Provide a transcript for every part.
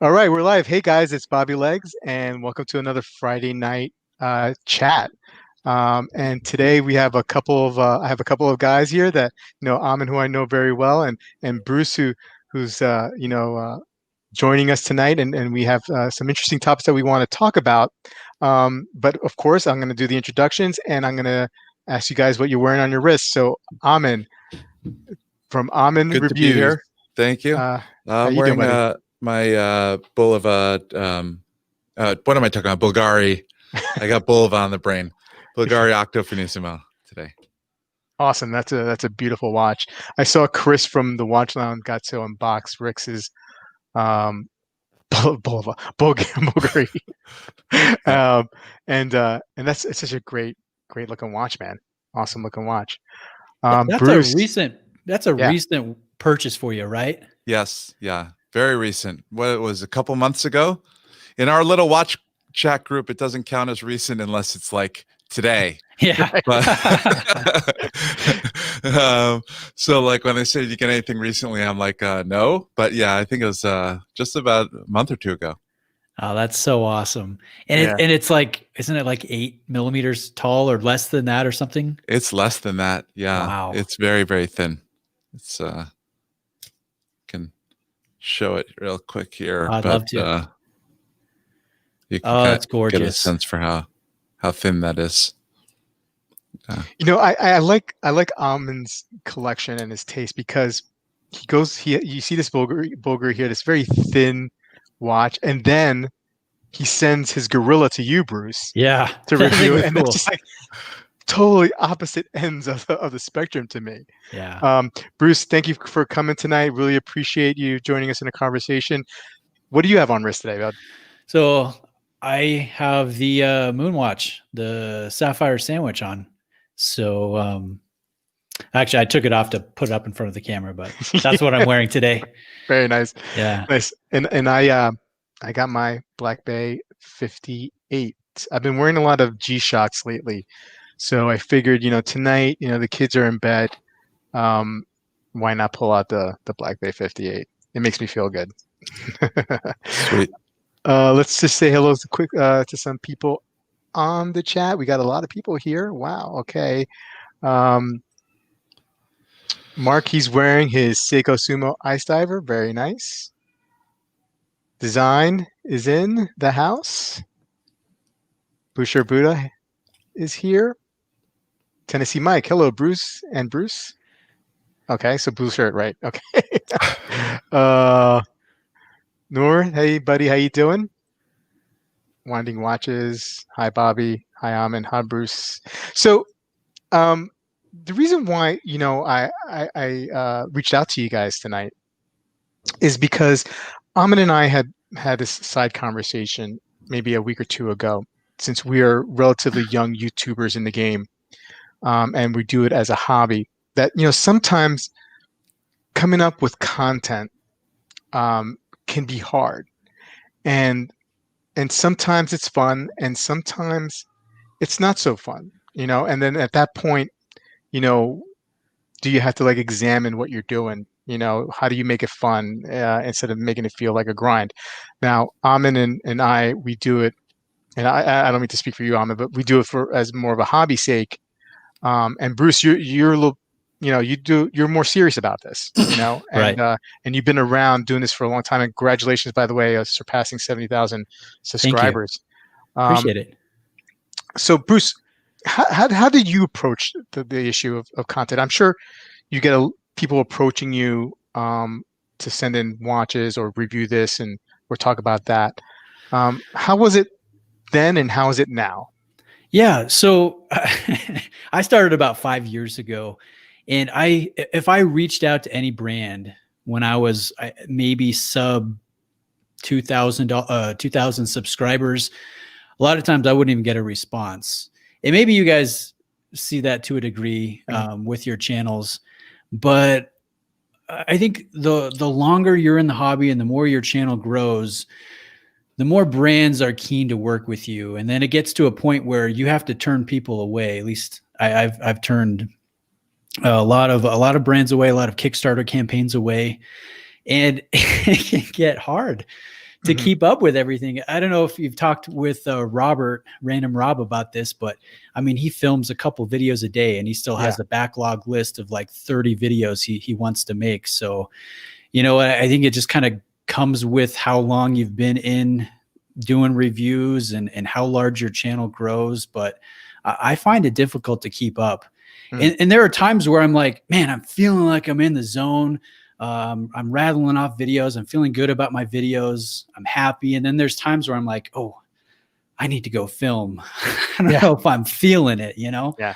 All right, we're live. Hey guys, it's Bobby Legs, and welcome to another Friday night chat. And today we have a couple of I have a couple of guys here that Amin, who I know very well, and Bruce, who's joining us tonight, and we have some interesting topics that we want to talk about. But of course, I'm going to do the introductions, and I'm going to ask you guys what you're wearing on your wrist. So, Amin from Amin Good to be Reviews. here. Thank you. How I'm you doing, wearing buddy? my Bulova. What am I talking about? Bulgari. I got Bulova on the brain. Bulgari Octo Finissimo today. Awesome. That's a beautiful watch. I saw Chris from the Watch Lounge got to unbox Rix's Bulgari. And it's such a great looking watch, man. Awesome looking watch. That's Bruce. a Yeah. recent purchase for you, right? Yes. Yeah. Very recent. What it was a couple months ago in our little watch chat group. It doesn't count as recent unless it's like today. Yeah. But so like when they say you get anything recently, I'm like, no. But yeah, I think it was just about a month or two ago. Oh, that's so awesome. And Yeah. it's like, isn't it like 8 millimeters tall or less than that or something? It's less than that. Yeah. Wow. It's very, very thin. It's can show it real quick here. I'd love to. You can that's gorgeous. get a sense for how thin that is. I like Amin's collection and his taste because you see this Bulgari here, this very thin watch, and then he sends his Gorilla to you, Bruce. Yeah. To review it, and cool. it's just like totally opposite ends of the spectrum to me. Yeah. Bruce, thank you for coming tonight. Really appreciate you joining us in a conversation. What do you have on wrist today, bud? So I have the Moonwatch, the Sapphire Sandwich on. So actually I took it off to put it up in front of the camera, but that's what I'm wearing today. Very nice. Yeah. Nice. And I got my Black Bay 58. I've been wearing a lot of G-Shocks lately. So I figured, tonight, the kids are in bed. Why not pull out the Black Bay 58? It makes me feel good. Sweet. Let's just say hello to some people on the chat. We got a lot of people here. Wow. Okay. Mark, he's wearing his Seiko Sumo Ice Diver. Very nice. Design is in the house. Boucher Buddha is here. Tennessee Mike. Hello, Bruce and Bruce. Okay, so blue shirt, right? Okay. Noor, hey buddy, how you doing? Winding Watches. Hi, Bobby. Hi, Amin. Hi, Bruce. So, the reason why I reached out to you guys tonight is because Amin and I had this side conversation maybe a week or two ago, since we are relatively young YouTubers in the game, and we do it as a hobby. That sometimes coming up with content can be hard, and sometimes it's fun, and sometimes it's not so fun. And then at that point, do you have to like examine what you're doing? How do you make it fun instead of making it feel like a grind? Now, Amin and I, we do it, and I don't mean to speak for you, Amin, but we do it as more of a hobby sake. And Bruce, you're a little, you're more serious about this, and Right. And you've been around doing this for a long time. And congratulations, by the way, surpassing 70,000 subscribers. Appreciate it. So, Bruce, how did you approach the issue of content? I'm sure you get people approaching you to send in watches or review this or talk about that. How was it then, and how is it now? Yeah. So I started about 5 years ago, and if I reached out to any brand when I was maybe sub 2,000 subscribers, a lot of times I wouldn't even get a response. And maybe you guys see that to a degree with your channels, but I think the longer you're in the hobby and the more your channel grows, the more brands are keen to work with you. And then it gets to a point where you have to turn people away. At least I've turned a lot of brands away, a lot of Kickstarter campaigns away, and it can get hard to keep up with everything. I don't know if you've talked with Robert, Random Rob, about this, but I mean, he films a couple videos a day and he still has a backlog list of like 30 videos he wants to make. So, you know, I think it just kind of comes with how long you've been in doing reviews and how large your channel grows. But I find it difficult to keep up. And there are times where I'm like, man, I'm feeling like I'm in the zone. I'm rattling off videos. I'm feeling good about my videos. I'm happy. And then there's times where I'm like, oh, I need to go film. I don't know if I'm feeling it, you know? Yeah.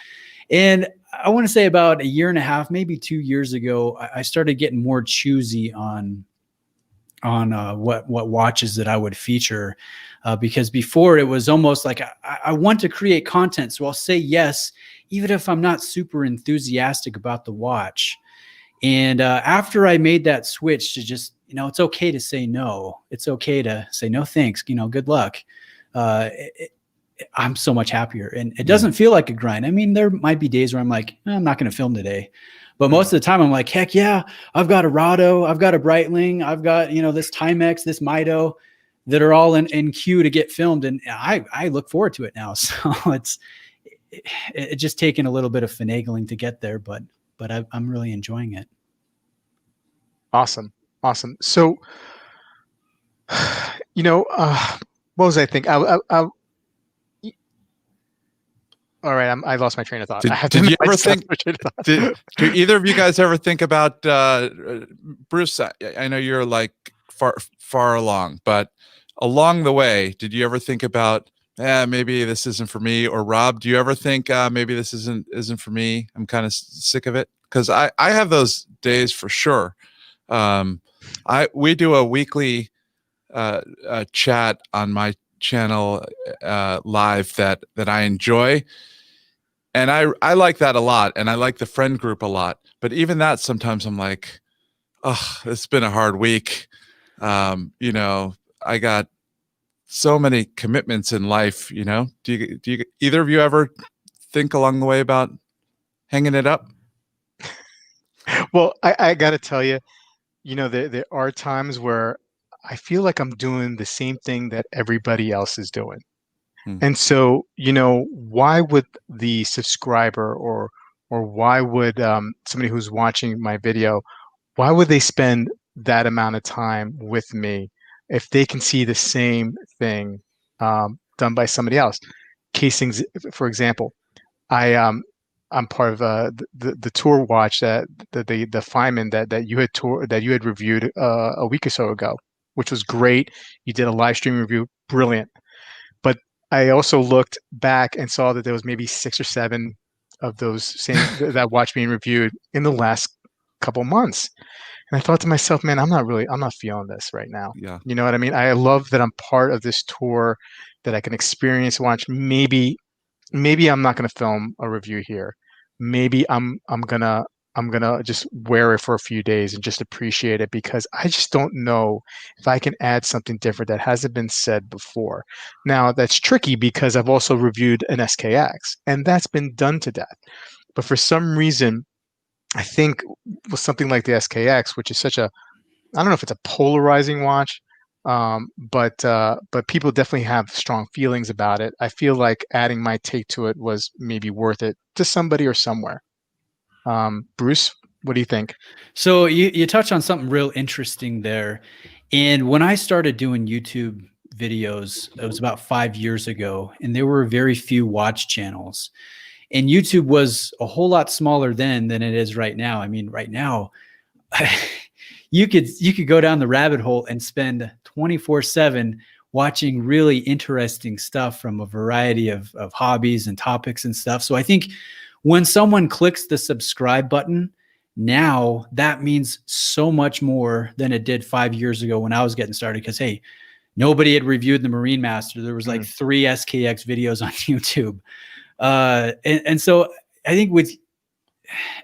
And I want to say about a year and a half, maybe 2 years ago, I started getting more choosy on what watches that I would feature. Because before it was almost like I want to create content. So I'll say yes, even if I'm not super enthusiastic about the watch. And after I made that switch to just, you know, it's okay to say no. It's okay to say no, thanks. You know, good luck. I'm so much happier, and it doesn't feel like a grind. I mean, there might be days where I'm like, I'm not going to film today, but most of the time I'm like, heck yeah, I've got a Rado, I've got a Breitling, I've got, you know, this Timex, this Mito that are all in queue to get filmed. And I look forward to it now. So it's just taken a little bit of finagling to get there, but I'm really enjoying it. Awesome. So, you know, what was I thinking? All right, I lost my train of thought. Did you ever think? Do either of you guys ever think about Bruce? I know you're like far along, but along the way, did you ever think about, maybe this isn't for me? Or Rob, do you ever think maybe this isn't for me? I'm kind of sick of it, because I have those days for sure. We do a weekly chat on my channel live that I enjoy. And I like that a lot, and I like the friend group a lot. But even that, sometimes I'm like, oh, it's been a hard week. You know, I got so many commitments in life. You know, do you either of you ever think along the way about hanging it up? Well, I got to tell you, you know, there are times where I feel like I'm doing the same thing that everybody else is doing. And so, you know, why would the subscriber or why would somebody who's watching my video, why would they spend that amount of time with me if they can see the same thing done by somebody else? Casings, for example, I'm part of the tour watch that the Feynman that you had reviewed a week or so ago, which was great. You did a live stream review, brilliant. But I also looked back and saw that there was maybe 6 or 7 of those same that watch being reviewed in the last couple months. And I thought to myself, man, I'm not feeling this right now. Yeah. You know what I mean? I love that I'm part of this tour, that I can experience, watch. Maybe I'm not going to film a review here. Maybe I'm gonna just wear it for a few days and just appreciate it, because I just don't know if I can add something different that hasn't been said before. Now that's tricky because I've also reviewed an SKX, and that's been done to death. But for some reason, I think with something like the SKX, which is such a, I don't know if it's a polarizing watch, but people definitely have strong feelings about it. I feel like adding my take to it was maybe worth it to somebody or somewhere. Bruce, what do you think? So you touched on something real interesting there. And when I started doing YouTube videos, it was about 5 years ago, and there were very few watch channels. And YouTube was a whole lot smaller then than it is right now. I mean, right now, you could go down the rabbit hole and spend 24/7 watching really interesting stuff from a variety of hobbies and topics and stuff. So I think when someone clicks the subscribe button, now that means so much more than it did 5 years ago when I was getting started. Because, hey, nobody had reviewed the Marine Master. There was like 3 SKX videos on YouTube. And so I think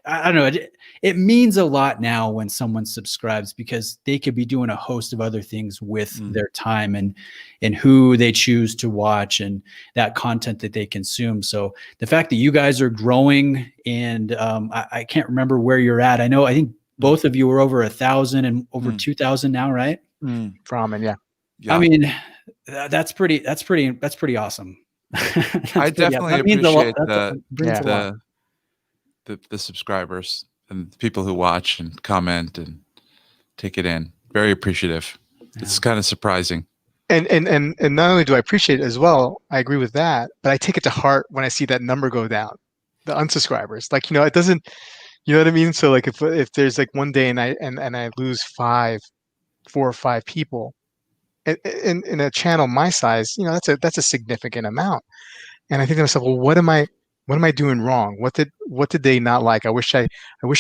I don't know, it means a lot now when someone subscribes, because they could be doing a host of other things with their time and who they choose to watch and that content that they consume. So the fact that you guys are growing, and I can't remember where you're at. I think both of you are over 1,000 and over 2,000 now, right? Ramen, yeah. Yeah. I mean, that's pretty awesome. I definitely That means a lot. appreciate That brings a lot. the subscribers and the people who watch and comment and take it in. Very appreciative. Yeah. It's kind of surprising. And not only do I appreciate it as well, I agree with that, but I take it to heart when I see that number go down, the unsubscribers. Like, it doesn't, you know what I mean? So like if there's like one day and I lose 4 or 5 people in a channel my size, that's a significant amount. And I think to myself, well, what am I doing wrong? What did they not like? I wish I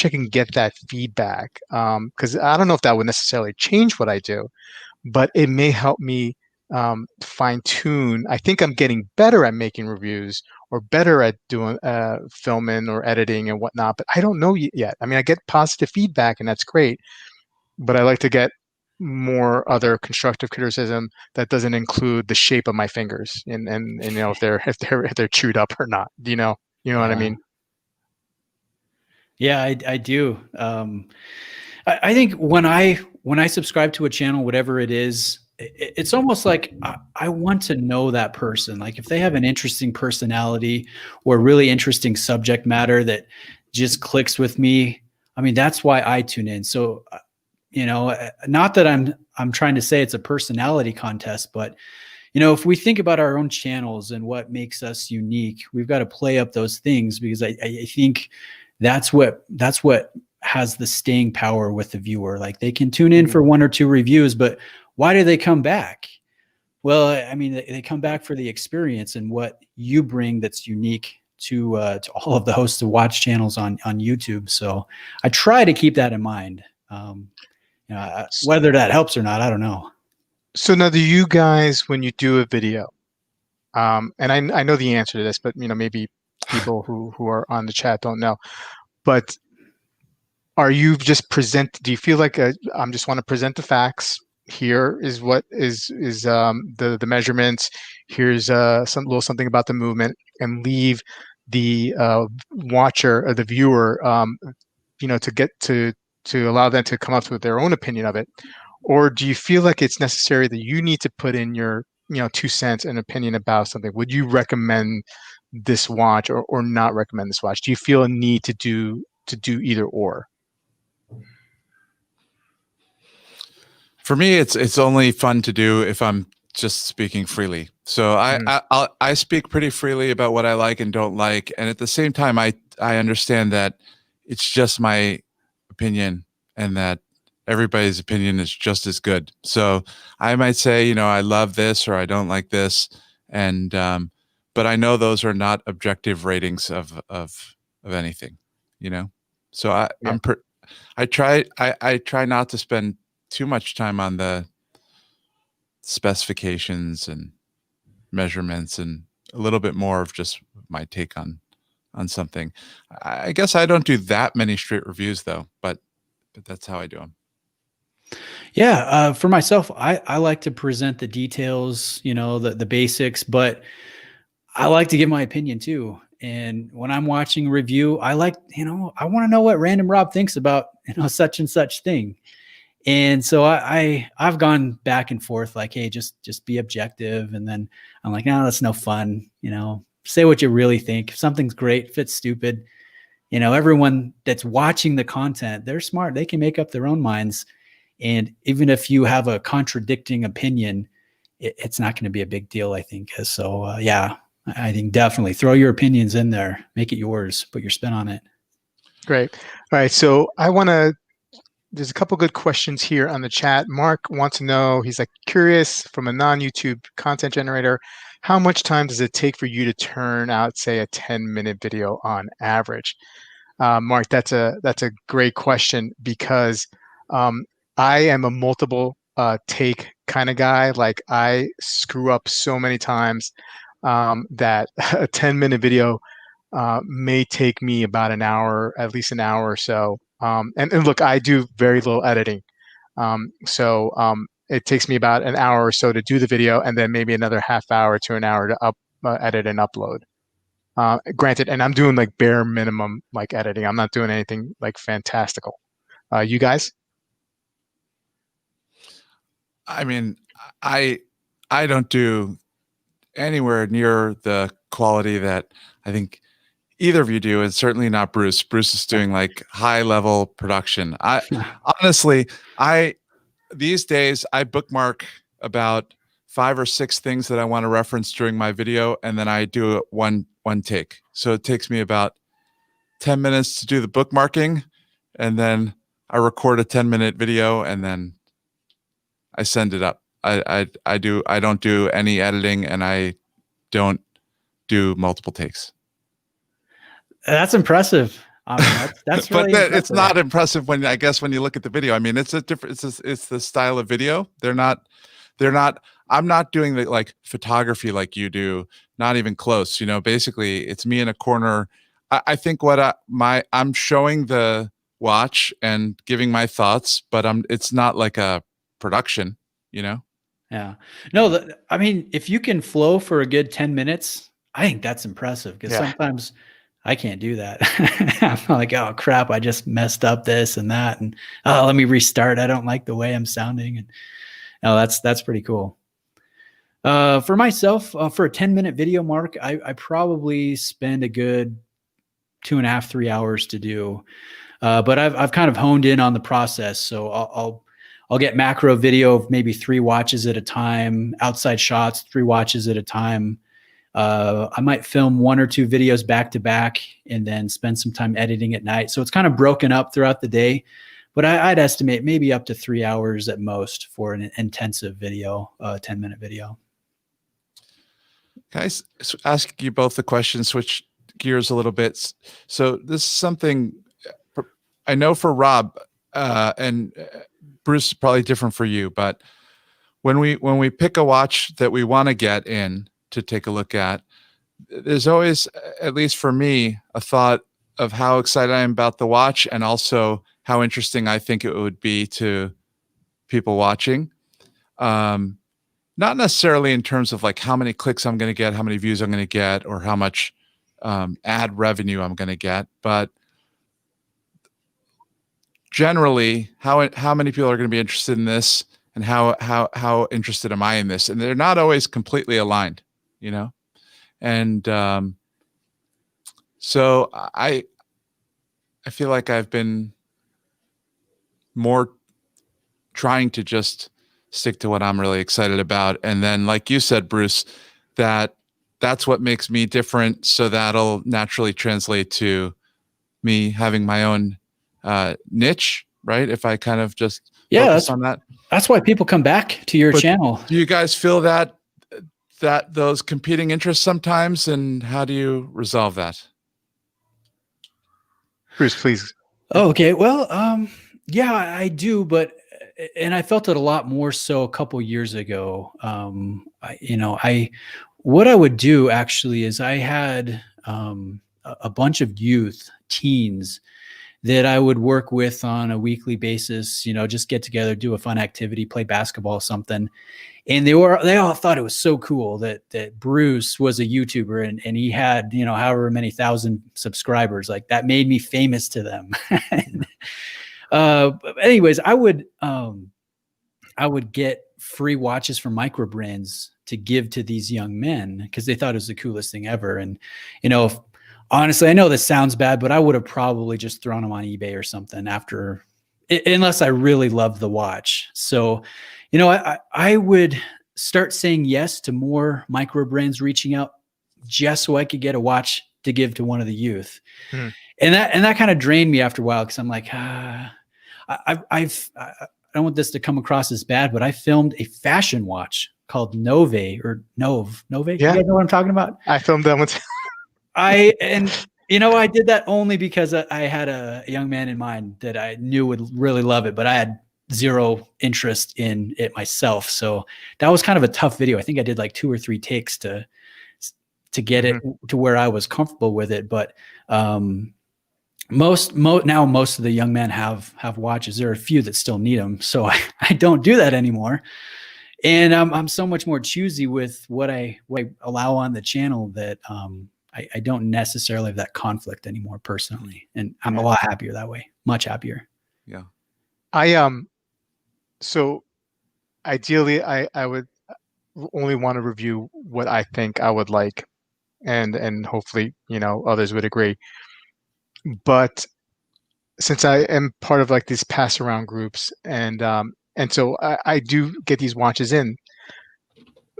can get that feedback. Because I don't know if that would necessarily change what I do, but it may help me fine tune. I think I'm getting better at making reviews or better at doing filming or editing and whatnot, but I don't know yet. I mean, I get positive feedback and that's great, but I like to get more other constructive criticism that doesn't include the shape of my fingers and if they're chewed up or not. You know what I mean? Yeah, I do. I think when I subscribe to a channel, whatever it is, it's almost like I want to know that person. Like if they have an interesting personality or really interesting subject matter that just clicks with me, I mean, that's why I tune in. So, not that I'm trying to say it's a personality contest, but if we think about our own channels and what makes us unique, we've got to play up those things because I think that's what has the staying power with the viewer. Like they can tune in for 1 or 2 reviews, but why do they come back? Well, I mean, they come back for the experience and what you bring that's unique to all of the hosts of watch channels on YouTube. So I try to keep that in mind. Whether that helps or not, I don't know. So now, do you guys, when you do a video, and I know the answer to this, but maybe people who are on the chat don't know, but are you just do you feel like I'm just want to present the facts? Here is what is the measurements. Here's some little something about the movement, and leave the watcher or the viewer, to get to allow them to come up with their own opinion of it? Or do you feel like it's necessary that you need to put in your 2 cents and opinion about something? Would you recommend this watch or not recommend this watch? Do you feel a need to do either or? For me, it's only fun to do if I'm just speaking freely. So I speak pretty freely about what I like and don't like, and at the same time, I understand that it's just my opinion and that everybody's opinion is just as good. So I might say, I love this or I don't like this, and but I know those are not objective ratings of anything, So I try not to spend too much time on the specifications and measurements and a little bit more of just my take on something. I guess I don't do that many straight reviews though, but that's how I do them. Yeah. For myself, I like to present the details, the basics, but I like to give my opinion too. And when I'm watching a review, I like, I want to know what Random Rob thinks about, such and such thing. And so I've gone back and forth like, hey, just be objective. And then I'm like, no, that's no fun. Say what you really think. If something's great, if it's stupid, everyone that's watching the content, they're smart. They can make up their own minds. And even if you have a contradicting opinion, it's not going to be a big deal, I think. So yeah, I think definitely throw your opinions in there, make it yours, put your spin on it. Great. All right. So there's a couple good questions here on the chat. Mark wants to know, he's like curious from a non-YouTube content generator, how much time does it take for you to turn out, say, a 10-minute video on average? Mark, that's a great question because I am a multiple take kind of guy. Like I screw up so many times that a 10-minute video may take me about an hour, at least an hour or so. And look, I do very little editing. So it takes me about an hour or so to do the video and then maybe another half hour to an hour to edit and upload. Granted, and I'm doing like bare minimum like editing. I'm not doing anything like fantastical. You guys? I mean, I don't do anywhere near the quality that I think either of you do, and certainly not Bruce. Bruce is doing like high level production. Honestly, these days I bookmark about 5 or 6 things that I want to reference during my video, and then I do it one take. So it takes me about 10 minutes to do the bookmarking, and then I record a 10-minute video, and then I send it up. I don't do any editing, and I don't do multiple takes. That's impressive. That's really but impressive. It's not impressive when when you look at the video. I mean, it's a different. It's the style of video. They're not. I'm not doing the like photography like you do. Not even close. You know, basically, it's me in a corner. I think what I'm showing the watch and giving my thoughts, but it's not like a production. You know. Yeah. No, I mean, if you can flow for a good 10 minutes, I think that's impressive, because sometimes I can't do that. I'm like, oh crap, I just messed up this and that, and oh, let me restart. I don't like the way I'm sounding. And no, that's pretty cool. For myself, for a 10-minute video, Mark, I probably spend a good 2.5, 3 hours to do. But I've kind of honed in on the process. So I'll get macro video of maybe 3 watches at a time, outside shots, 3 watches at a time. I might film 1 or 2 videos back to back and then spend some time editing at night. So it's kind of broken up throughout the day, but I'd estimate maybe up to 3 hours at most for an intensive video, 10-minute video. Guys, ask you both the question, switch gears a little bit. So this is something I know for Rob, and Bruce is probably different for you, but when we pick a watch that we want to get in to take a look at, there's always, at least for me, a thought of how excited I am about the watch, and also how interesting I think it would be to people watching. Not necessarily in terms of like how many clicks I'm going to get, how many views I'm going to get, or how much ad revenue I'm going to get, but generally how many people are going to be interested in this, and how interested am I in this? And they're not always completely aligned, you know? And so I feel like I've been more trying to just stick to what I'm really excited about. And then, like you said, Bruce, that's what makes me different. So that'll naturally translate to me having my own niche, right? If I kind of just focus on that. That's why people come back to your channel. Do you guys feel that those competing interests sometimes, and how do you resolve that? Bruce, please. Oh, okay. Well, yeah, I do, and I felt it a lot more so a couple years ago. What I would do actually is I had a bunch of teens that I would work with on a weekly basis, just get together, do a fun activity, play basketball, something. And they all thought it was so cool that Bruce was a YouTuber and he had, however many thousand subscribers. Like, that made me famous to them. But anyways, I would get free watches from micro brands to give to these young men because they thought it was the coolest thing ever. And, honestly, I know this sounds bad, but I would have probably just thrown them on eBay or something unless I really loved the watch. So, I would start saying yes to more micro brands reaching out just so I could get a watch to give to one of the youth. Hmm. And that kind of drained me after a while, because I'm like, I don't want this to come across as bad, but I filmed a fashion watch called Nove. Yeah. You guys know what I'm talking about? I filmed that one too. I did that only because I had a young man in mind that I knew would really love it, but I had zero interest in it myself. So that was kind of a tough video. I think I did like 2 or 3 takes to get it to where I was comfortable with it. But most of the young men have watches. There are a few that still need them. So I don't do that anymore. And I'm so much more choosy with what I allow on the channel that I don't necessarily have that conflict anymore personally. And I'm a lot happier that way. Much happier. Yeah. So ideally, I would only want to review what I think I would like, and hopefully, others would agree. But since I am part of like these pass around groups, and so I do get these watches in.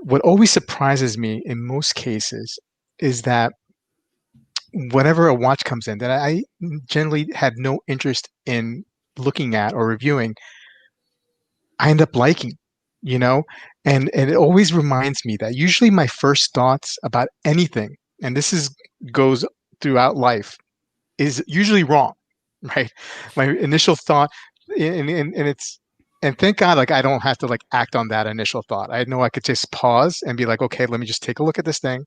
What always surprises me in most cases is that whenever a watch comes in that I generally had no interest in looking at or reviewing, I end up liking, you know, and it always reminds me that usually my first thoughts about anything, and this is goes throughout life, is usually wrong, right? My initial thought, and it's, and thank God, like I don't have to like act on that initial thought. I know I could just pause and be like, okay, let me just take a look at this thing,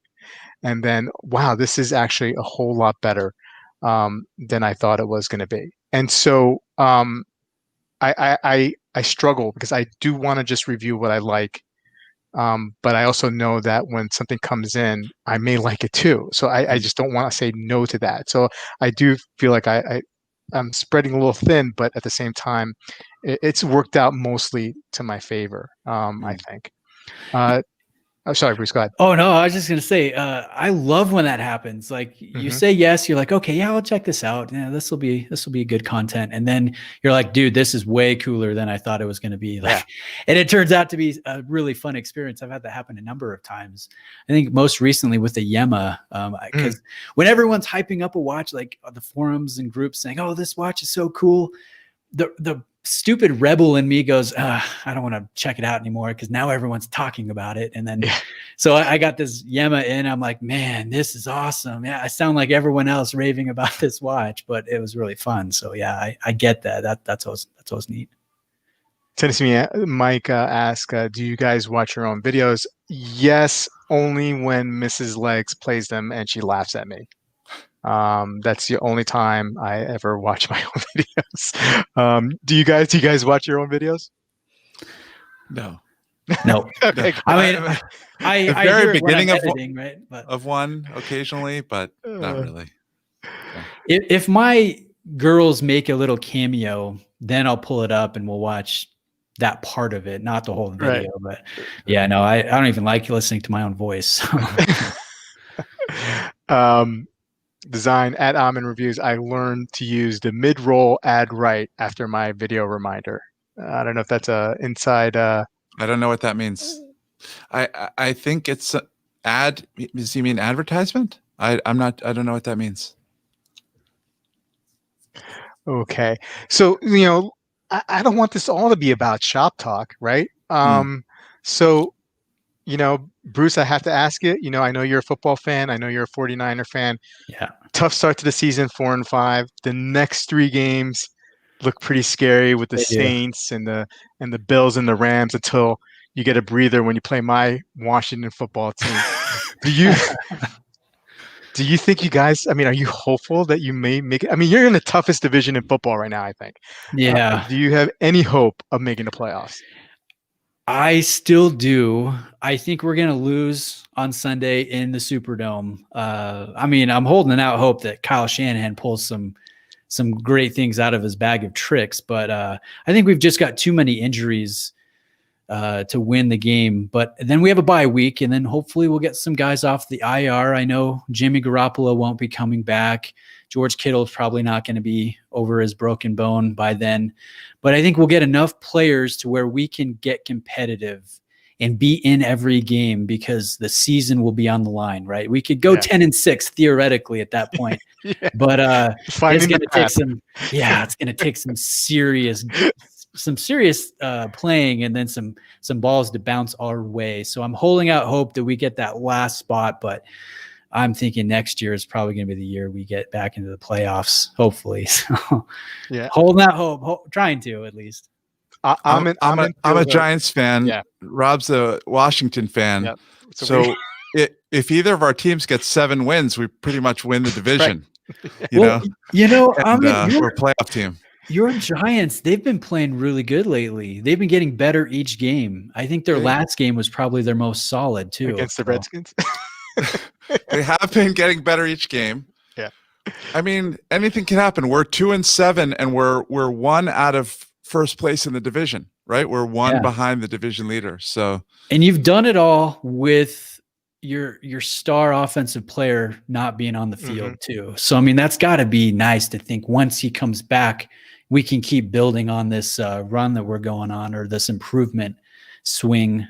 and then, wow, this is actually a whole lot better than I thought it was going to be. And so I struggle because I do want to just review what I like, but I also know that when something comes in, I may like it too. So I just don't want to say no to that. So I do feel like I'm spreading a little thin, but at the same time, it's worked out mostly to my favor, I think. Oh, sorry, Bruce, go ahead. Oh no, I was just gonna say, I love when that happens. Like you say yes, you're like, okay, yeah, I'll check this out. Yeah, this will be good content. And then you're like, dude, this is way cooler than I thought it was gonna be. Like, and it turns out to be a really fun experience. I've had that happen a number of times. I think most recently with the Yema, because when everyone's hyping up a watch, like the forums and groups saying, oh, this watch is so cool, the stupid rebel in me goes, I don't want to check it out anymore because now everyone's talking about it. And then, so I got this Yema in. I'm like, man, this is awesome. Yeah, I sound like everyone else raving about this watch, but it was really fun. So yeah, I get that. That's always neat. Tennessee Mike asked, do you guys watch your own videos? Yes, only when Mrs. Legs plays them and she laughs at me. That's the only time I ever watch my own videos. Do you guys watch your own videos? No. No. Okay. I mean, I the very hear beginning of editing, right? But of one occasionally, but not really. If my girls make a little cameo, then I'll pull it up and we'll watch that part of it, not the whole video. Right. But yeah, no, I don't even like listening to my own voice. Design at Amin Reviews, I learned to use the mid-roll add right after my video reminder. I don't know if that's a inside. I don't know what that means. I think it's ad. Does he mean advertisement? I don't know what that means. Okay, so I don't want this all to be about shop talk, right? So Bruce, I have to ask you. I know you're a football fan. I know you're a 49er fan. Yeah. Tough start to the season, 4-5. The next 3 games look pretty scary with the Saints and the Bills and the Rams until you get a breather when you play my Washington football team. Do you think you guys? I mean, are you hopeful that you may make it? I mean, you're in the toughest division in football right now, I think. Yeah. Do you have any hope of making the playoffs? I still do. I think we're going to lose on Sunday in the Superdome. I mean, I'm holding out hope that Kyle Shanahan pulls some great things out of his bag of tricks, but I think we've just got too many injuries to win the game. But then we have a bye week, and then hopefully we'll get some guys off the IR. I know Jimmy Garoppolo won't be coming back. George Kittle's probably not going to be over his broken bone by then. But I think we'll get enough players to where we can get competitive and be in every game because the season will be on the line, right? We could go 10-6 theoretically at that point. But it's going to take it's going to take some serious playing and then some balls to bounce our way. So I'm holding out hope that we get that last spot, but I'm thinking next year is probably going to be the year we get back into the playoffs, hopefully. So holding out hope, trying to at least. I'm a Giants fan. Yeah. Rob's a Washington fan. Yep. So if either of our teams gets 7 wins, we pretty much win the division. Right. We're a playoff team. Your Giants, they've been playing really good lately. They've been getting better each game. I think their last game was probably their most solid too. Against the Redskins. They have been getting better each game. Yeah. I mean, anything can happen. We're 2-7 and we're 1 out of first place in the division. right? We're one Yeah. behind the division leader. So, and you've done it all with your star offensive player not being on the field too. So I mean, that's got to be nice to think once he comes back, we can keep building on this run that we're going on, or this improvement swing.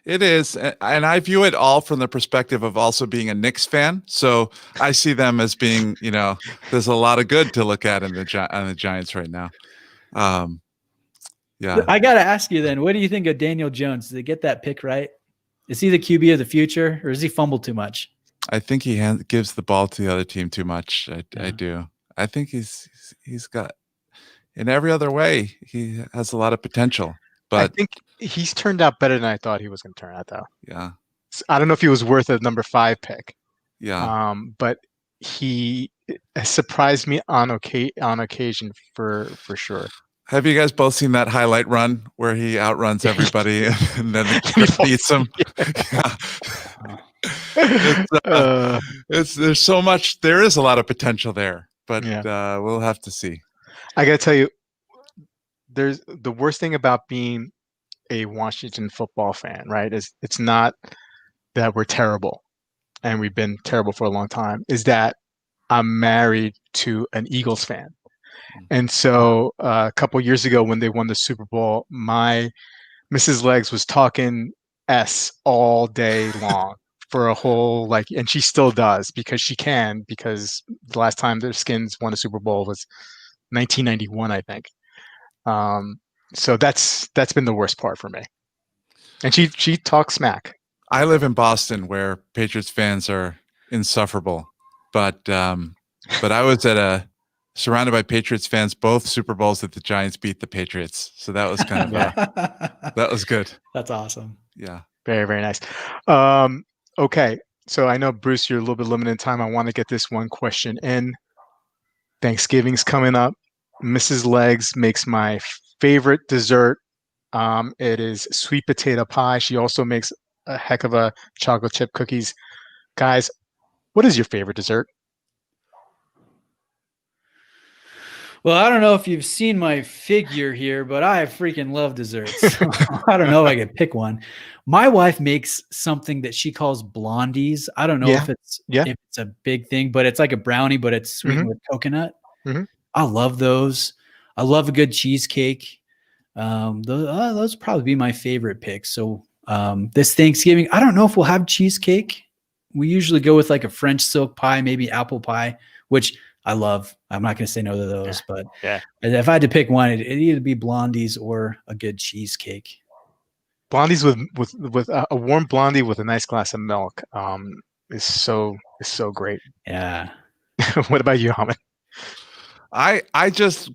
it is, and I view it all from the perspective of also being a Knicks fan. So I see them as being, there's a lot of good to look at on the Giants right now. Yeah, I got to ask you then, what do you think of Daniel Jones? Did they get that pick right? Is he the QB of the future, or does he fumble too much? I think he gives the ball to the other team too much. I do. I think he's got, in every other way, he has a lot of potential. But I think he's turned out better than I thought he was going to turn out, though. Yeah. I don't know if he was worth a number 5 pick. Yeah. But he surprised me on occasion for sure. Have you guys both seen that highlight run where he outruns everybody and then beats them? Yeah. There's so much. There is a lot of potential there, but we'll have to see. I got to tell you, there's the worst thing about being a Washington football fan, right? Is it's not that we're terrible and we've been terrible for a long time, is that I'm married to an Eagles fan. And so a couple of years ago when they won the Super Bowl, my Mrs. Legs was talking S all day long for a whole, and she still does because because the last time the Skins won a Super Bowl was 1991, I think. So that's been the worst part for me. And she talks smack. I live in Boston where Patriots fans are insufferable, but I was surrounded by Patriots fans both Super Bowls that the Giants beat the Patriots. So that was kind of that was good. That's awesome. Yeah. Very, very nice. Okay. So I know, Bruce, you're a little bit limited in time. I want to get this one question in. Thanksgiving's coming up. Mrs. Legs makes my favorite dessert. It is sweet potato pie. She also makes a heck of a chocolate chip cookies. Guys, what is your favorite dessert? Well, I don't know if you've seen my figure here, but I freaking love desserts. So I don't know if I could pick one. My wife makes something that she calls blondies. I don't know if it's a big thing, but it's like a brownie, but it's sweetened with coconut. I love those. I love a good cheesecake. Those probably be my favorite picks. So this Thanksgiving, I don't know if we'll have cheesecake. We usually go with like a French silk pie, maybe apple pie, which I love. I'm not going to say no to those, but if I had to pick one, it'd either be blondies or a good cheesecake. Blondies with a warm blondie with a nice glass of milk is so great. Yeah. What about you, Amin? I just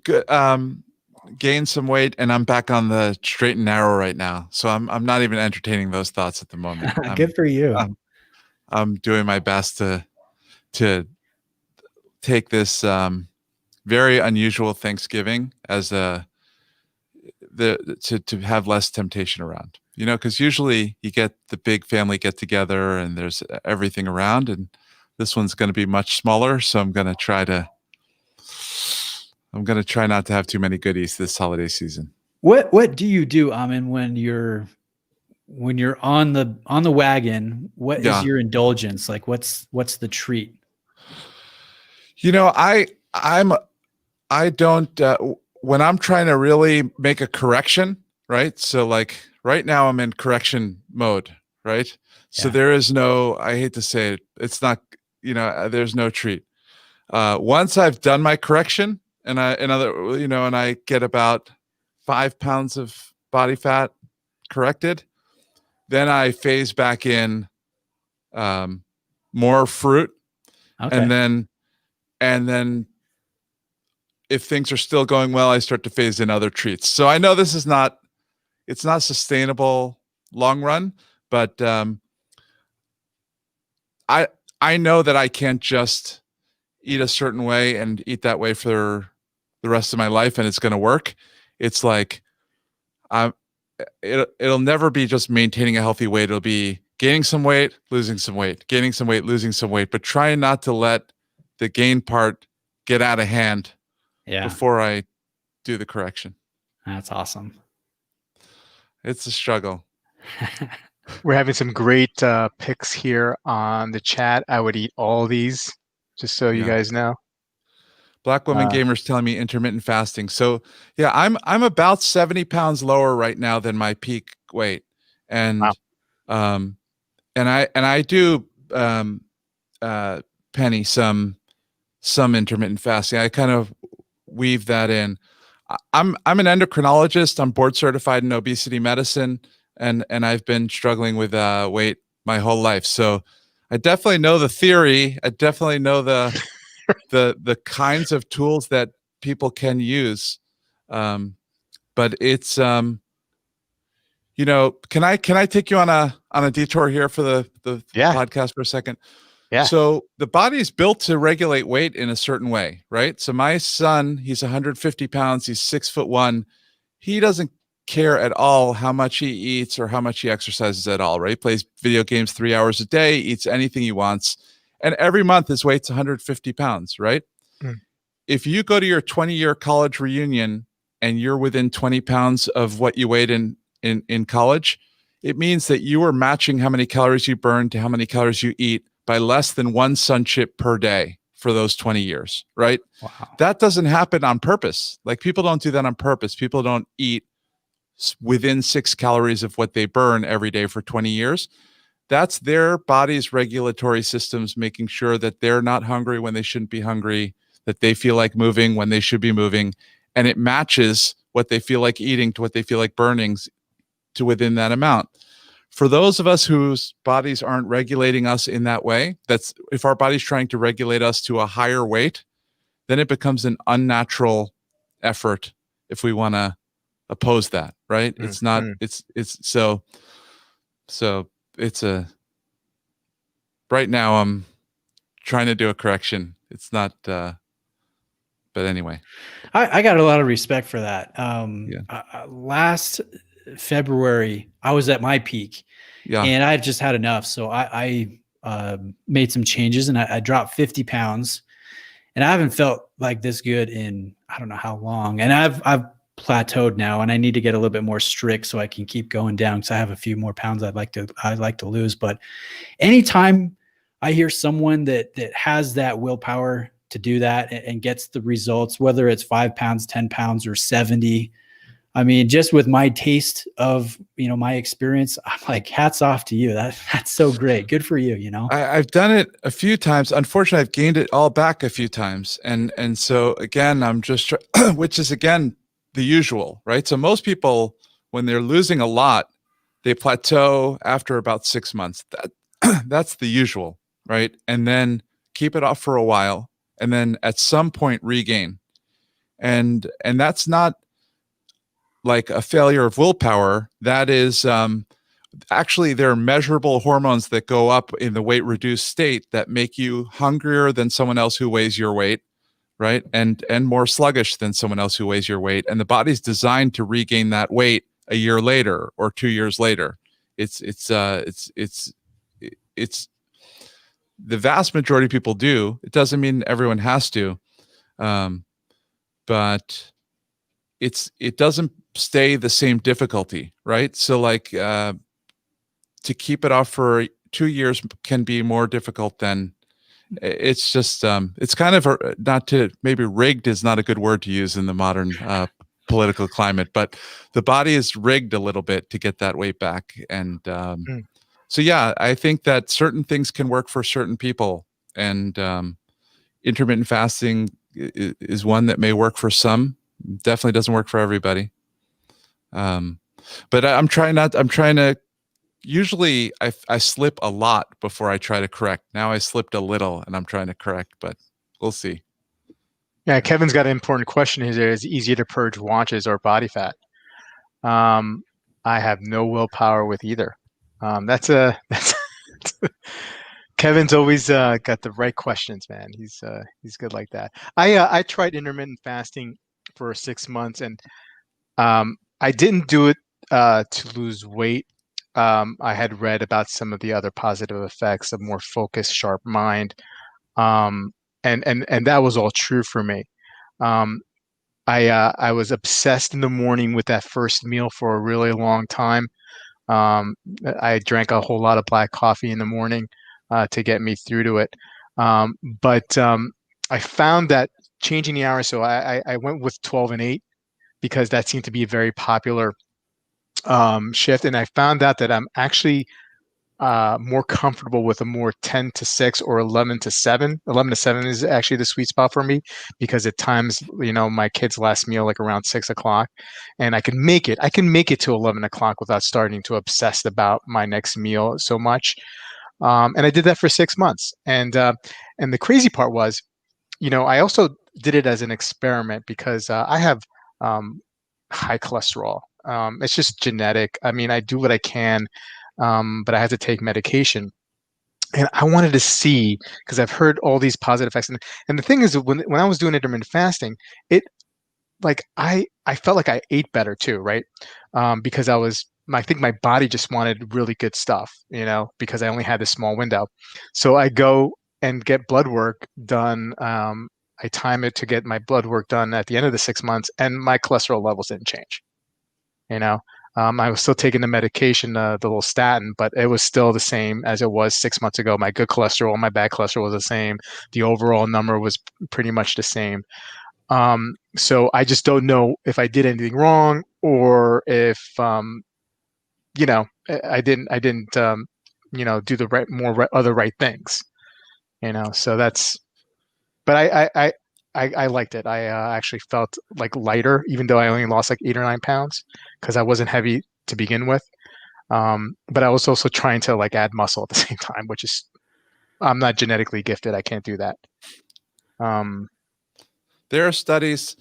gained some weight and I'm back on the straight and narrow right now. So I'm not even entertaining those thoughts at the moment. Good for you. I'm doing my best to take this very unusual Thanksgiving as to have less temptation around, because usually you get the big family get together and there's everything around, and this one's going to be much smaller. So I'm going to try not to have too many goodies this holiday season. What do you do, Amin, when you're on the wagon? What is your indulgence? Like what's the treat? I don't when I'm trying to really make a correction, right? So like right now I'm in correction mode, right? Yeah. So there is no, I hate to say it, it's not, there's no treat. Once I've done my correction and I get about 5 pounds of body fat corrected, then I phase back in more fruit. Okay. And then if things are still going well, I start to phase in other treats. So I know this is it's not sustainable long run, but I know that I can't just eat a certain way and eat that way for the rest of my life and it's going to work. It's like it'll never be just maintaining a healthy weight. It'll be gaining some weight, losing some weight, gaining some weight, losing some weight, but trying not to let the gain part get out of hand before I do the correction. That's awesome. It's a struggle. We're having some great picks here on the chat. I would eat all these, just so you Yeah. guys know. Black Woman Gamers telling me intermittent fasting. So yeah, I'm about 70 pounds lower right now than my peak weight. And Wow. and I do Penny some intermittent fasting. I kind of weave that in. I'm an endocrinologist. I'm board certified in obesity medicine, and I've been struggling with weight my whole life. So I definitely know the theory. I definitely know the kinds of tools that people can use. But it's you know, can I take you on a detour here for the Yeah. podcast for a second? Yeah. So the body is built to regulate weight in a certain way, right? So my son, he's 150 pounds, he's 6'1". He doesn't care at all how much he eats or how much he exercises at all, right? He plays video games 3 hours a day, eats anything he wants. And every month his weight's 150 pounds, right? Mm. If you go to your 20-year college reunion and you're within 20 pounds of what you weighed in college, it means that you are matching how many calories you burn to how many calories you eat by less than one sun chip per day for those 20 years, right? Wow. That doesn't happen on purpose. Like, people don't do that on purpose. People don't eat within 6 calories of what they burn every day for 20 years. That's their body's regulatory systems making sure that they're not hungry when they shouldn't be hungry, that they feel like moving when they should be moving, and it matches what they feel like eating to what they feel like burning to within that amount. For those of us whose bodies aren't regulating us in that way, that's if our body's trying to regulate us to a higher weight, then it becomes an unnatural effort if we want to oppose that, right? It's not, it's so it's a, right now I'm trying to do a correction. It's not, but anyway. I got a lot of respect for that. Yeah. Last February, I was at my peak, Yeah. and I just had enough. So I made some changes, and I dropped 50 pounds, and I haven't felt like this good in, I don't know how long. And I've plateaued now, and I need to get a little bit more strict so I can keep going down, because I have a few more pounds I'd like to lose. But anytime I hear someone that has that willpower to do that and gets the results, whether it's 5 pounds, 10 pounds, or 70, I mean, just with my taste of, my experience, I'm like, hats off to you. That's so great. Good for you. I've done it a few times. Unfortunately, I've gained it all back a few times. And so again, I'm just, which is again, the usual, right? So most people, when they're losing a lot, they plateau after about 6 months. That's the usual, right? And then keep it off for a while, and then at some point regain. And that's not like a failure of willpower. That is, actually, there are measurable hormones that go up in the weight reduced state that make you hungrier than someone else who weighs your weight, right? And more sluggish than someone else who weighs your weight. And the body's designed to regain that weight a year later or 2 years later. It's the vast majority of people do. It doesn't mean everyone has to, but it doesn't stay the same difficulty, right? So like, to keep it off for 2 years can be more difficult than, it's just, it's kind of not to, maybe rigged is not a good word to use in the modern political climate, but the body is rigged a little bit to get that weight back. And so, yeah, I think that certain things can work for certain people, and intermittent fasting is one that may work for some. Definitely doesn't work for everybody. But I'm trying to, usually I slip a lot before I try to correct. Now I slipped a little and I'm trying to correct, but we'll see. Yeah, Kevin's got an important question here. Is it easier to purge watches or body fat? I have no willpower with either. That's Kevin's always got the right questions, man. He's good like that. I tried intermittent fasting for 6 months, and I didn't do it to lose weight. I had read about some of the other positive effects of more focused, sharp mind, and that was all true for me. I was obsessed in the morning with that first meal for a really long time. Um, I drank a whole lot of black coffee in the morning to get me through to it. But I found that changing the hours, so I went with 12 and 8 because that seemed to be a very popular shift. And I found out that I'm actually more comfortable with a more 10 to 6 or 11 to 7. 11 to 7 is actually the sweet spot for me because at times, my kids' last meal like around 6 o'clock, and I can make it. I can make it to 11 o'clock without starting to obsess about my next meal so much. And I did that for 6 months. And the crazy part was, I also did it as an experiment because I have um, high cholesterol. It's just genetic. I mean, I do what I can, but I had to take medication. And I wanted to see because I've heard all these positive effects. And the thing is, when I was doing intermittent fasting, it like I felt like I ate better too, right? Because I think my body just wanted really good stuff, because I only had this small window. So I go and get blood work done. I time it to get my blood work done at the end of the 6 months, and my cholesterol levels didn't change. You know, I was still taking the medication, the little statin, but it was still the same as it was 6 months ago. My good cholesterol, my bad cholesterol was the same. The overall number was pretty much the same. So I just don't know if I did anything wrong or if, I didn't, do the other right things, so but I liked it. I actually felt like lighter, even though I only lost like 8 or 9 pounds because I wasn't heavy to begin with. But I was also trying to like add muscle at the same time, which is, I'm not genetically gifted. I can't do that. There are studies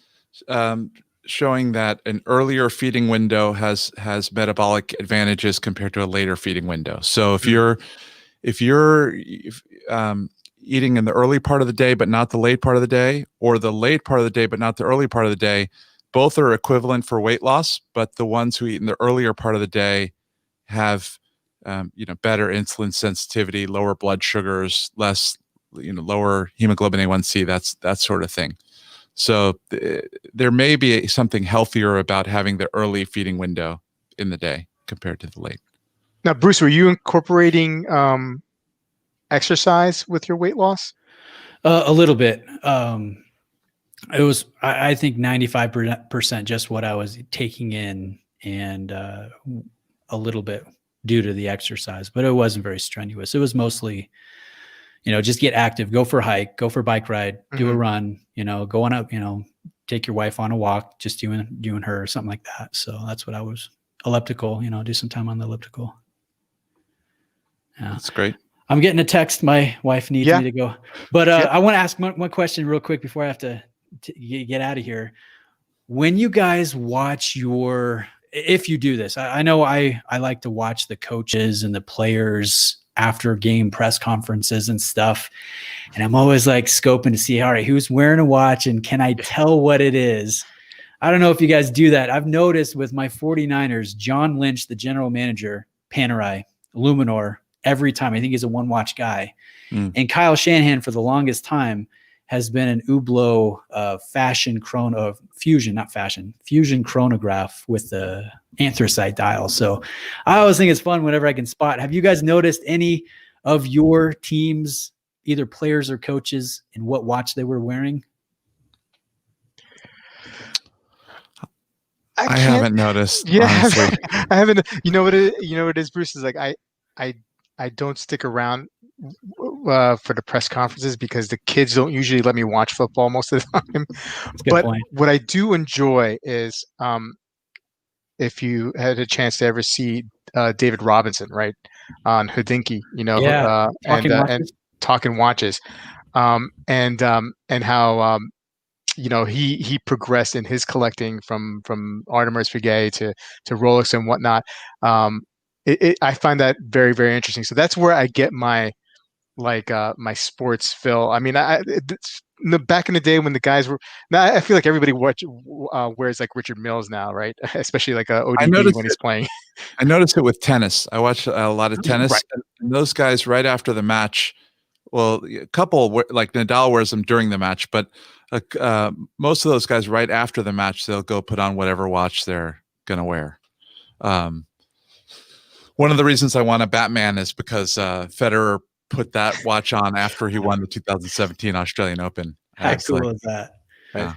showing that an earlier feeding window has metabolic advantages compared to a later feeding window. So if you're eating in the early part of the day but not the late part of the day, or the late part of the day but not the early part of the day, both are equivalent for weight loss. But the ones who eat in the earlier part of the day have better insulin sensitivity, lower blood sugars, less lower hemoglobin A1C, that sort of thing. So there may be something healthier about having the early feeding window in the day compared to the late. Now, Bruce, were you incorporating exercise with your weight loss? A little bit. It was, I think 95% just what I was taking in, and a little bit due to the exercise, but it wasn't very strenuous. It was mostly, just get active, go for a hike, go for a bike ride, do a run, go on up, take your wife on a walk, just you and her, or something like that. So that's what I was. Elliptical, do some time on the elliptical. Yeah. That's great. I'm getting a text. My wife needs me to go, but I want to ask one question real quick before I have to get out of here. When you guys watch if you do this, I know I like to watch the coaches and the players after game press conferences and stuff. And I'm always like scoping to see, all right, who's wearing a watch and can I tell what it is? I don't know if you guys do that. I've noticed with my 49ers, John Lynch, the general manager, Panerai, Luminor, every time. I think he's a one watch guy. And Kyle Shanahan for the longest time has been an Hublot fusion chronograph with the anthracite dial. So I always think it's fun whenever I can spot. Have you guys noticed any of your teams, either players or coaches, and what watch they were wearing? I haven't noticed. Yeah, honestly. I haven't. You know what it is, Bruce, is like I don't stick around for the press conferences because the kids don't usually let me watch football most of the time. But what I do enjoy is if you had a chance to ever see David Robinson, right, on Hodinkee, and talking watches, and how he progressed in his collecting from Audemars Piguet to Rolex and whatnot. I find that very, very interesting. So that's where I get my my sports fill. I mean, back in the day when the guys were, now I feel like everybody wears like Richard Mills now, right? Especially like ODB when he's playing. I noticed it with tennis. I watch a lot of tennis, right. And those guys right after the match. Well, a couple like Nadal wears them during the match, but most of those guys right after the match, they'll go put on whatever watch they're going to wear. One of the reasons I want a Batman is because Federer put that watch on after he won the 2017 Australian Open. How cool is that? Yeah.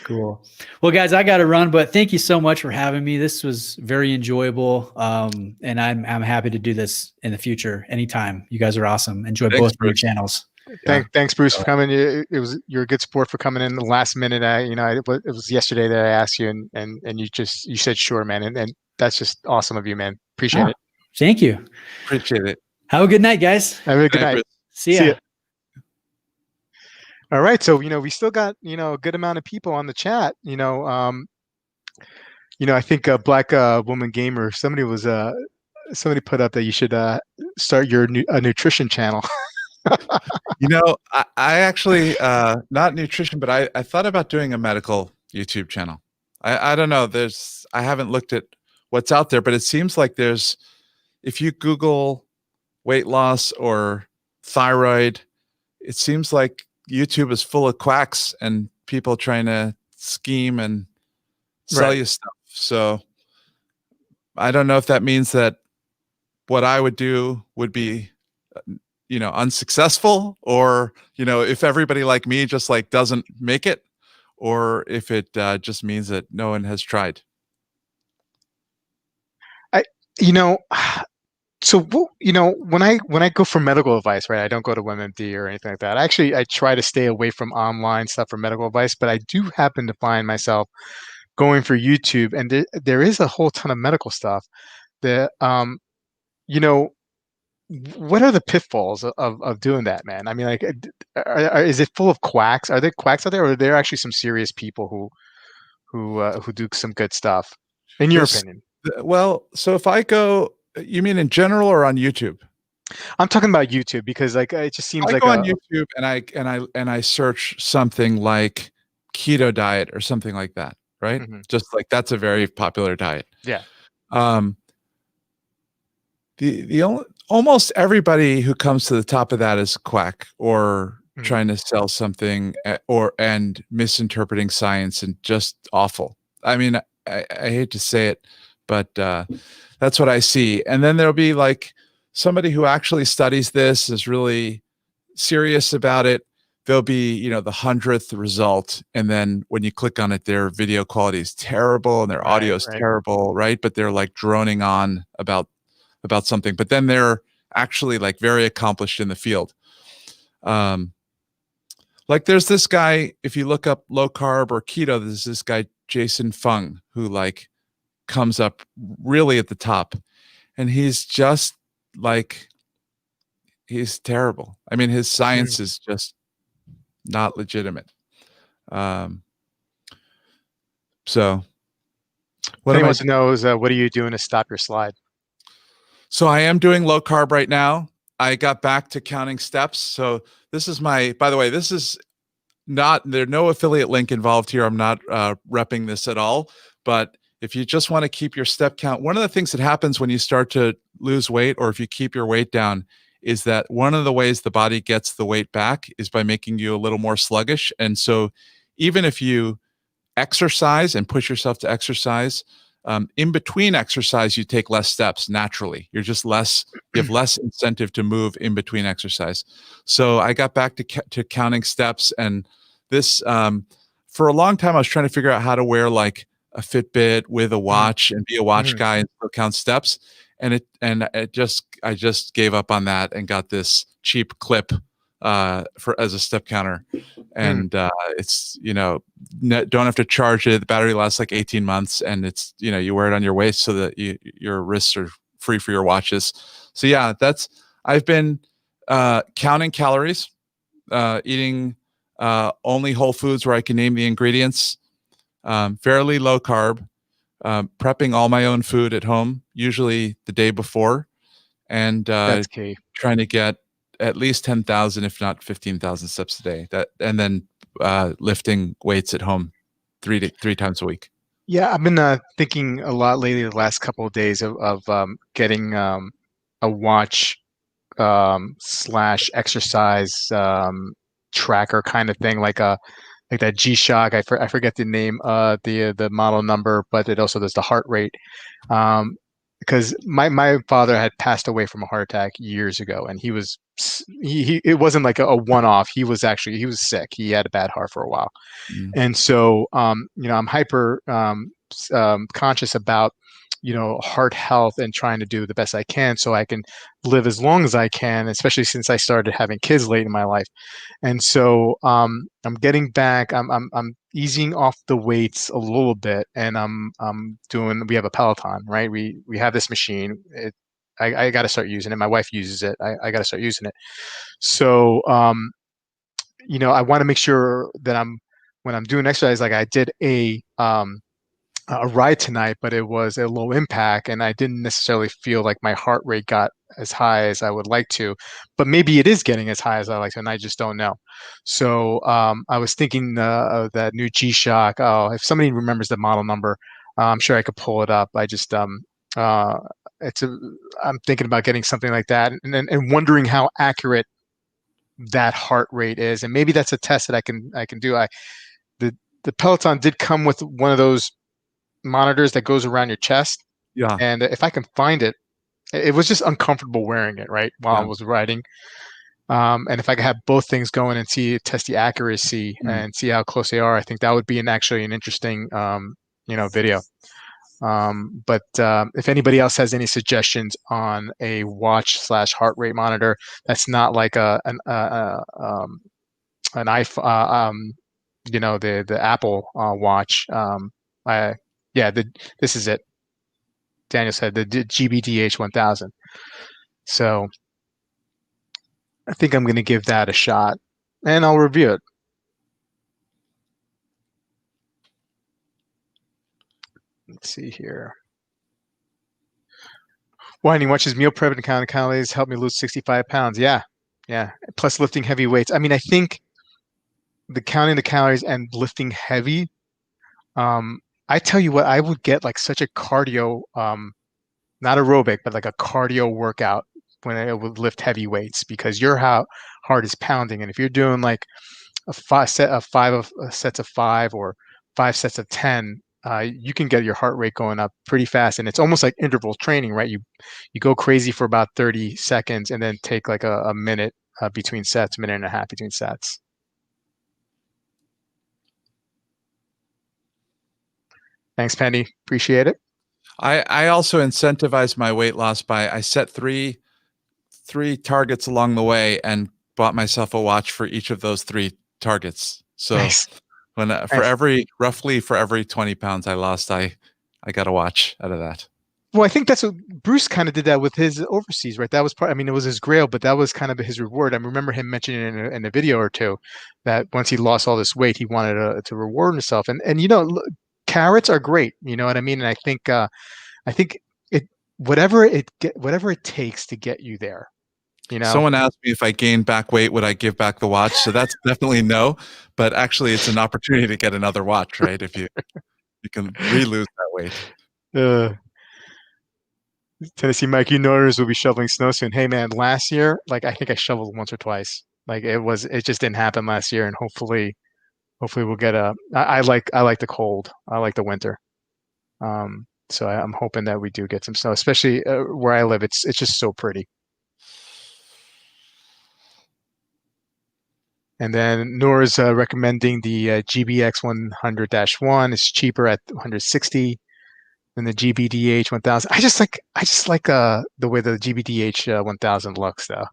Cool. Well, guys, I got to run, but thank you so much for having me. This was very enjoyable. And I'm happy to do this in the future, anytime. You guys are awesome. Enjoy both of your channels. Thanks, Bruce, for coming. You're a good sport for coming in the last minute. It was yesterday that I asked you, and you said sure, man, and that's just awesome of you, man. Appreciate it. Thank you. Appreciate it. Have a good night, guys. Have a good night. See ya. All right, so we still got a good amount of people on the chat. I think Black Woman Gamer, somebody put up that you should start your nutrition channel. I actually not nutrition, but I thought about doing a medical YouTube channel. I don't know. I haven't looked at what's out there, but it seems like if you Google weight loss or thyroid, it seems like YouTube is full of quacks and people trying to scheme and sell you stuff. So I don't know if that means that what I would do would be, unsuccessful, or, if everybody like me just doesn't make it, or if it just means that no one has tried. So, when I go for medical advice, right, I don't go to WebMD or anything like that. Actually, I try to stay away from online stuff for medical advice, but I do happen to find myself going for YouTube, and there is a whole ton of medical stuff that, what are the pitfalls of doing that, man? I mean, is it full of quacks? Are there quacks out there, or are there actually some serious people who do some good stuff, in your opinion? Well, so if I go, you mean in general or on YouTube? I'm talking about YouTube because it just seems I go on YouTube and I search something like keto diet or something like that, right? Mm-hmm. Just that's a very popular diet. Yeah. Almost everybody who comes to the top of that is quack or trying to sell something and misinterpreting science and just awful. I mean, I hate to say it, but that's what I see. And then there'll be somebody who actually studies this, is really serious about it. There'll be, the 100th result. And then when you click on it, their video quality is terrible and their audio is terrible, right? But they're droning on about something, but then they're actually very accomplished in the field. There's this guy, if you look up low carb or keto, there's this guy, Jason Fung, who comes up really at the top, and he's just he's terrible. I mean, his science is just not legitimate. So what I want to know is, what are you doing to stop your slide? So I am doing low carb right now. I got back to counting steps. So this is by the way, this is there's no affiliate link involved here. I'm not repping this at all, but if you just want to keep your step count, one of the things that happens when you start to lose weight, or if you keep your weight down, is that one of the ways the body gets the weight back is by making you a little more sluggish. And so even if you exercise and push yourself to exercise, in between exercise, you take less steps naturally. You have less incentive to move in between exercise. So I got back to counting steps, and this, for a long time, I was trying to figure out how to wear a Fitbit with a watch and be a watch guy and still count steps. And I just gave up on that and got this cheap clip as a step counter. And it's, don't have to charge it. The battery lasts 18 months, and it's, you wear it on your waist so that your wrists are free for your watches. So yeah, I've been counting calories, eating only whole foods where I can name the ingredients, fairly low carb, prepping all my own food at home, usually the day before, and that's key. Trying to get at least 10,000, if not 15,000 steps a day. And then lifting weights at home three times a week. Yeah, I've been thinking a lot lately, the last couple of days, of getting a watch / exercise tracker kind of thing, like like that G-Shock. I forget the name, the model number, but it also does the heart rate. Because my father had passed away from a heart attack years ago, and he it wasn't like a one-off. He was sick. He had a bad heart for a while. Mm. And so, I'm hyper conscious about, heart health and trying to do the best I can so I can live as long as I can, especially since I started having kids late in my life. And so, I'm getting back. I'm easing off the weights a little bit, and we have a Peloton, right? We have this machine. I got to start using it. My wife uses it. I got to start using it. So, I want to make sure that when I'm doing exercise, like I did a ride tonight, but it was a low impact, and I didn't necessarily feel like my heart rate got as high as I would like to, but maybe it is getting as high as I like to, and I just don't know. So I was thinking of that new G-Shock. Oh, if somebody remembers the model number, I'm sure I could pull it up. Uh, I'm thinking about getting something like that, and wondering how accurate that heart rate is, and maybe that's a test that I can do. The Peloton did come with one of those monitors that goes around your chest, Yeah. and if I can find it, it was just uncomfortable wearing it right while I was riding. And if I could have both things going and test the accuracy and see how close they are, I think that would be actually an interesting video. But if anybody else has any suggestions on a watch/heart rate monitor that's not like an iPhone, the Apple watch. This is it. Daniel said the GBDH 1000. So I think I'm going to give that a shot, and I'll review it. Let's see here. Winding watches meal prep and counting calories helped me lose 65 pounds. Yeah. Plus lifting heavy weights. I mean, I think the counting the calories and lifting heavy. I tell you what, I would get like such a cardio, not aerobic, but like a cardio workout when I would lift heavy weights, because your heart is pounding, and if you're doing like sets of 5 or 5 sets of 10, you can get your heart rate going up pretty fast, and it's almost like interval training, right? You go crazy for about 30 seconds, and then take like a minute between sets, minute and a half between sets. Thanks, Penny. Appreciate it. I also incentivize my weight loss by I set three targets along the way and bought myself a watch for each of those 3 targets. So Nice. when roughly for every 20 pounds I lost, I got a watch out of that. Well, I think that's what Bruce kind of did that with his overseas, right? That was part. I mean, it was his grail, but that was kind of his reward. I remember him mentioning in a video or two that once he lost all this weight, he wanted to reward himself. And carrots are great. You know what I mean? And I think whatever it takes to get you there. Someone asked me if I gained back weight, would I give back the watch? So that's definitely no. But actually, it's an opportunity to get another watch, right? If you can re-lose that weight. Tennessee Mike, notice we'll be shoveling snow soon. Hey man, last year, like I think I shoveled once or twice. Like it just didn't happen last year, and hopefully we'll get I like the cold. I like the winter. So I'm hoping that we do get some snow, especially where I live. It's just so pretty. And then Nora's recommending the GBX 100-1. It's cheaper at 160 than the GBDH 1000. I just like the way the GBDH 1000 looks, though.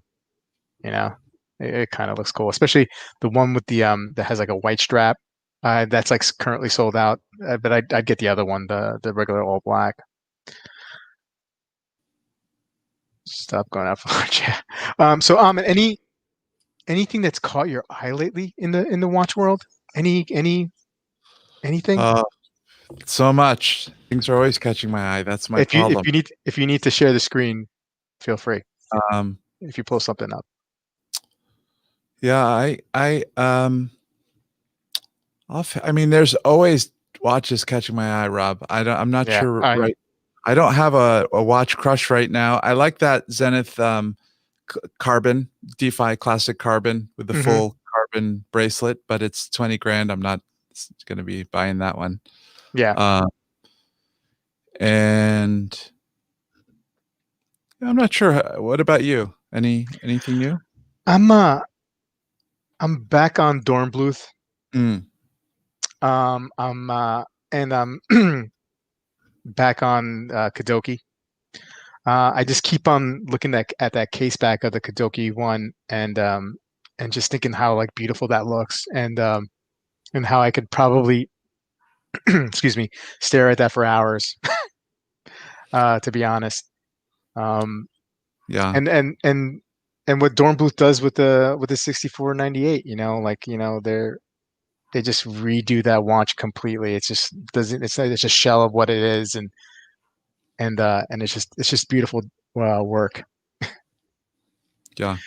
It kind of looks cool, especially the one with the that has like a white strap. That's like currently sold out, but I'd get the other one, the regular all black. Stop going out for lunch. Yeah. So anything that's caught your eye lately in the watch world? Anything? So much. Things are always catching my eye. That's my problem. If you need to share the screen, feel free. If you pull something up. Yeah, I mean, there's always watches catching my eye, Rob. I'm not sure. Right. I don't have a watch crush right now. I like that Zenith Carbon, DeFi Classic Carbon with the full carbon bracelet, but it's 20 grand. I'm not going to be buying that one. Yeah. And I'm not sure. What about you? Anything new? I'm back on Dornbluth. Mm. I'm back on Kadoki. I just keep on looking at that case back of the Kadoki one, and just thinking how like beautiful that looks, and how I could probably excuse me, stare at that for hours. To be honest. Yeah. And what Dornbluth does with the 6498, they just redo that watch completely. It's just doesn't it's like it's a shell of what it is, and it's just beautiful work. Yeah.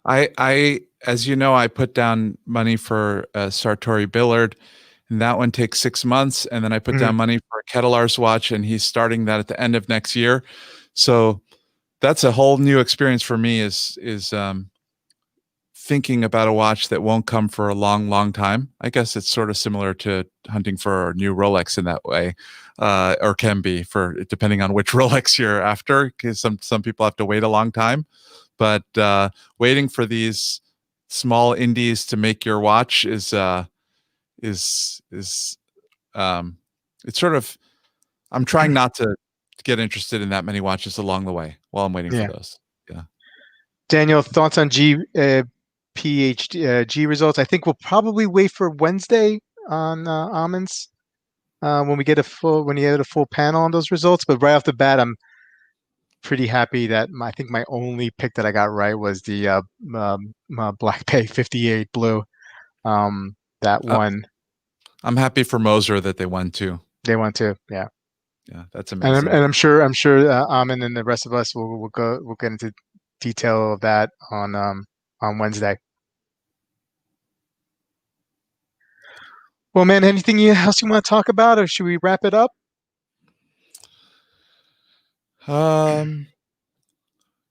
I as you know, I put down money for Sartori Billard, and that one takes 6 months. And then I put down money for a Kettler's watch, and he's starting that at the end of next year. So that's a whole new experience for me, is thinking about a watch that won't come for a long, long time. I guess it's sort of similar to hunting for a new Rolex in that way, or can be, for depending on which Rolex you're after, because some people have to wait a long time. But waiting for these small indies to make your watch is it's sort of, I'm trying not to get interested in that many watches along the way while I'm waiting for Yeah. those. Yeah. Daniel, thoughts on PhD results? I think we'll probably wait for Wednesday on almonds when you get a full panel on those results. But right off the bat, I'm pretty happy that I think my only pick that I got right was the Black Bay 58 blue. That one I'm happy for Moser that they won too. they won too. Yeah. Yeah, that's And amazing. I'm sure Amin and the rest of us will get into detail of that on Wednesday. Well, man, anything else you want to talk about, or should we wrap it up?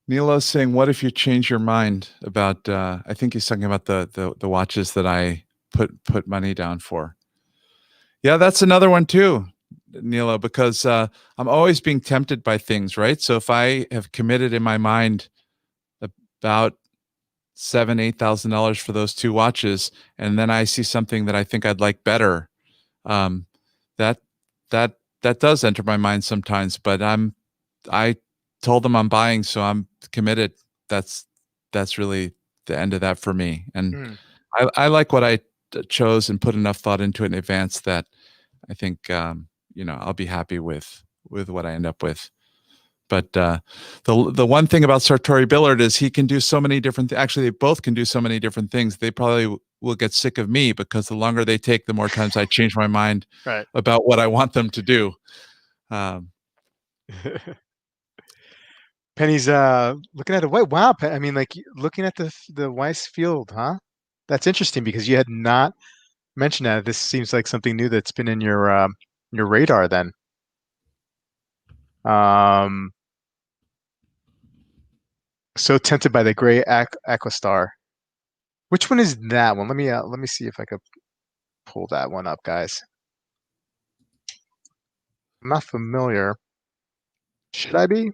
Nilo's saying, what if you change your mind about, I think he's talking about the watches that I put money down for. Yeah, that's another one too, Nilo, because I'm always being tempted by things, right? So if I have committed in my mind about $7,000-8,000 for those two watches, and then I see something that I think I'd like better, that does enter my mind sometimes. But I told them I'm buying, so I'm committed. That's really the end of that for me. And I like what I chose and put enough thought into it in advance that I think I'll be happy with what I end up with. But the one thing about Sartori Billard is he can do so many different actually, they both can do so many different things. They probably will get sick of me, because the longer they take, the more times I change my mind about what I want them to do. Penny's looking at it. Wow, I mean, like looking at the Weiss field, huh? That's interesting, because you had not mentioned that. This seems like something new that's been in your radar then. So tempted by the gray Aquastar. Which one is that one? Let me see if I could pull that one up, guys. I'm not familiar. Should I be?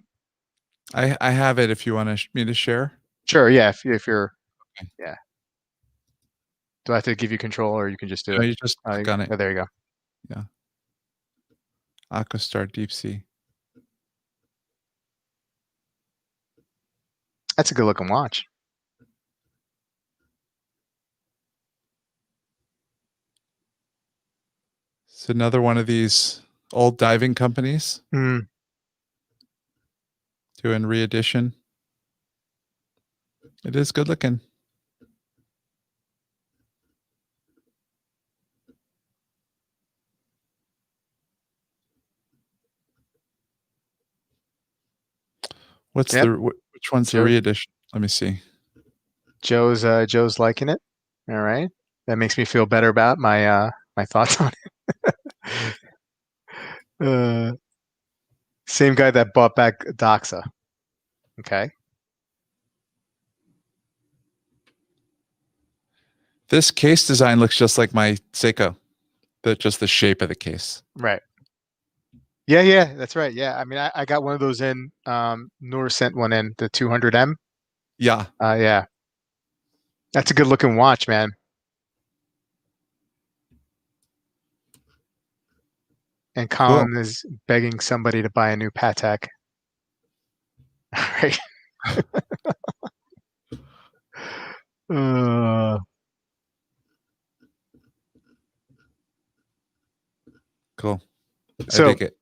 I have it if you want me to share. Sure, yeah. If you're, Okay. yeah. Do I have to give you control, or you can just do No, it? you just click on it. Oh, there you go. Yeah. Aquastar Deep Sea. That's a good looking watch. It's another one of these old diving companies doing re-edition. It is good looking. Which one's the re-edition? Let me see. Joe's liking it. All right. That makes me feel better about my thoughts on it. Same guy that bought back Doxa. Okay. This case design looks just like my Seiko. Just the shape of the case. Right. Yeah, that's right. Yeah, I mean, I got one of those in. Noor sent one in, the 200M. Yeah. Yeah, that's a good looking watch, man. And Colin is begging somebody to buy a new Patek. All right. Cool. I So dig it.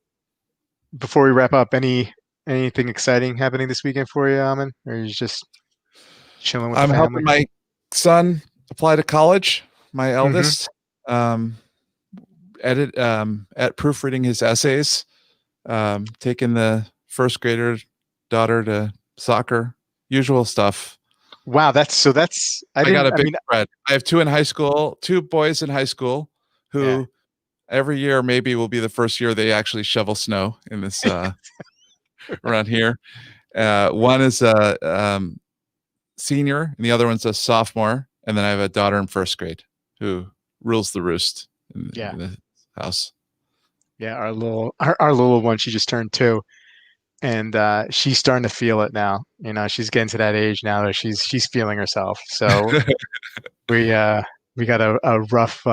before we wrap up, anything exciting happening this weekend for you, Amin? Or are you just chilling with the I'm family? helping my son apply to college. My Mm-hmm. eldest, at proofreading his essays, taking the first grader daughter to soccer, usual stuff. Wow, that's I got a big spread. I have two boys in high school who every year maybe will be the first year they actually shovel snow in this around here. One is a senior and the other one's a sophomore, and then I have a daughter in first grade who rules the roost in the house. Yeah, our little one, she just turned 2, and she's starting to feel it now. You know, she's getting to that age now that she's feeling herself. So we got a rough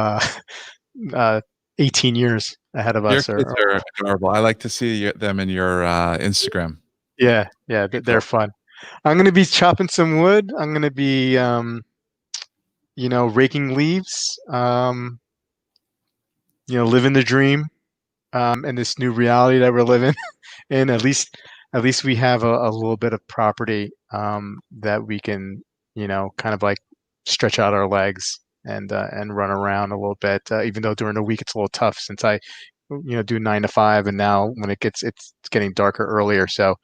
18 years ahead of Your us. kids are adorable. I like to see them in your Instagram. Yeah, they're fun. I'm gonna be chopping some wood. I'm gonna be raking leaves. Living the dream. In this new reality that we're living in. At least we have a little bit of property that we can, kind of like stretch out our legs and run around a little bit. Even though during the week it's a little tough since I, do 9 to 5, and now when it's getting darker earlier. So,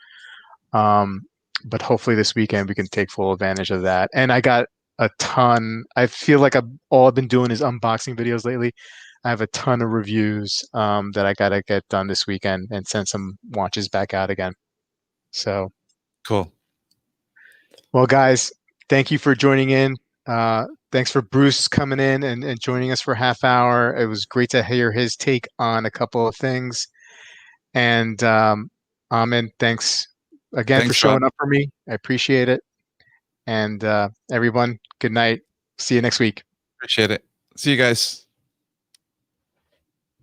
but hopefully this weekend we can take full advantage of that. And I got a ton. I feel like all I've been doing is unboxing videos lately. I have a ton of reviews that I gotta get done this weekend and send some watches back out again. So cool. Well, guys, thank you for joining in. Thanks for Bruce coming in and joining us for a half hour. It was great to hear his take on a couple of things. And Amin, thanks again for showing up for me. I appreciate it. And everyone, good night. See you next week. Appreciate it. See you guys.